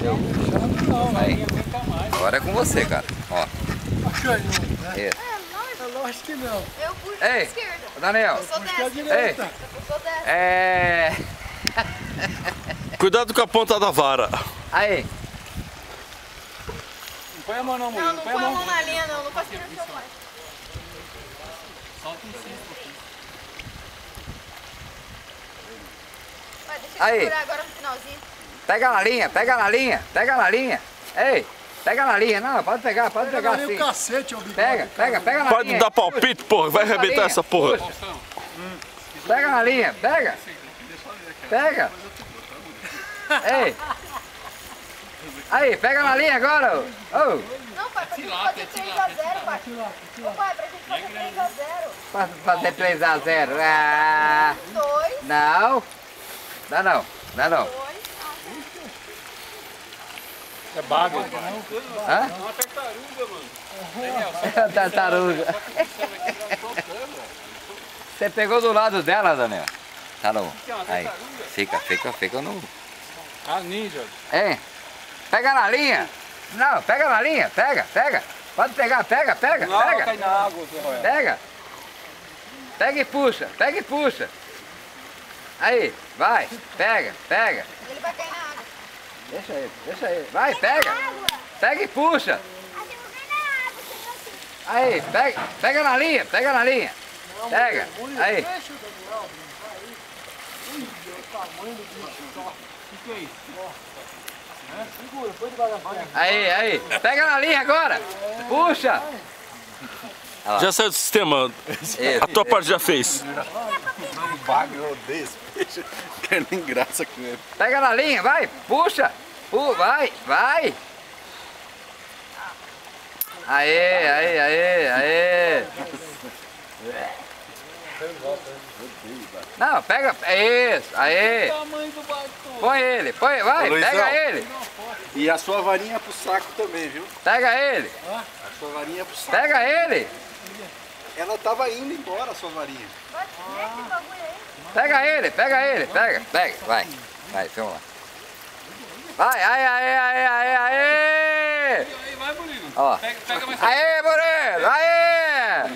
Deu. Aí. Agora é com você, cara. Ó. Lógico que não. Eu puxo Ei, pra esquerda. Daniel. Eu sou Puxa a dessa. direita. Eu sou dessa. É... Cuidado com a ponta da vara. Aí. Não põe a mão não, Não, mulher. não põe a mão na linha não. Não pode tirar o seu pai. Solta em cima. Vai, deixa eu Aí. segurar agora no finalzinho. Pega na linha, pega na linha, pega na linha. Ei, pega na linha. Não, pode pegar assim. O cacete, ô bigode. Pega na Pode linha. dar palpite, porra. Vai arrebentar essa porra. Puxa. Pega na linha, pega. Pega. Ei. Aí, pega na linha agora. Ô. Não, pai, pra gente fazer 3x0, pai. Ô, pai, pra gente fazer 3x0. Pra fazer 3x0. Ah, 2, não. Dá não. 2. É baga. Hã? Uma tartaruga, mano. Tartaruga. Você pegou do lado dela, Daniel? Tá bom. Aí. Fica no... Ah, ninja. Hein? Pega na linha. Não, pega na linha. Pega. Pode pegar, pega. Não, cai na água, Zé Royal. Pega. Pega e puxa. Aí, vai. Pega. Ele vai cair na água. Deixa ele. Vai, pega. Pega e puxa. Aí, pega na linha. Pega. Aí. Aí. Pega na linha agora. Puxa. Já saiu do sistema. A tua parte já fez. Um bagulho, eu odeio esse peixe. Não quero nem graça com ele. Pega na linha, vai. Puxa. Vai. Aí. Não, pega. Isso, aí. Põe ele, vai, Ô, Luizão. pega ele. E a sua varinha é pro saco também, viu? Pega ele. A sua varinha é pro saco. Pega ele. Ela tava indo embora, a sua varinha. Pega ele. Vai, vamos lá. Vai, aí. Vai, Murilo. Ó. Pega mais. Aê, Murilo, aê!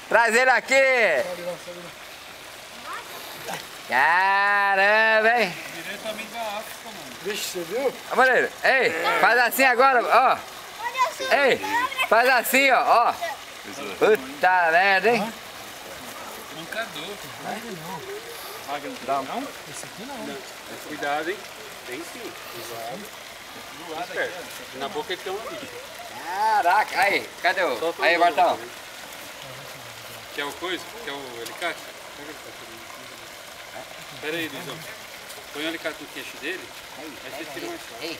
Traz ele aqui. Caramba, hein? Diretamente da África, mano. Vixe, você viu? Ô, Murilo, ei, faz assim agora, ó. Ei, faz assim, ó. Puta merda, hein? Mancador. Não? Esse aqui não. Cuidado, hein? Tem sim. Do lado aqui. Na boca ele tem uma bicha. Caraca, aí, cadê o... Aí, Bartão. Quer o coisa? Quer o alicate? Pega o alicate. Pera aí, Luizão. Põe o alicate no queixo dele. Aí você tira mais fácil. Ei.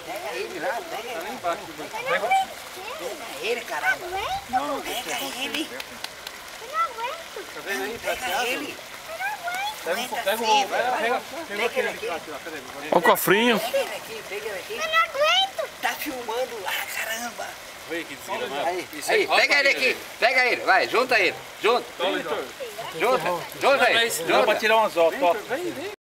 Pega ele lá, pega lá embaixo. Pega ele, caramba. Não, Pega ele. tá vendo aí? Pega ele. Pega aquele alicate lá, pera aí. Olha o cofrinho. Pega ele aqui. Eu não aguento. Tá filmando lá, caramba. Vem aqui, desvira mais. Aí, pega ele aqui. Pega ele, vai, junta ele. Junta. Junta aí. Dá pra tirar umas ó.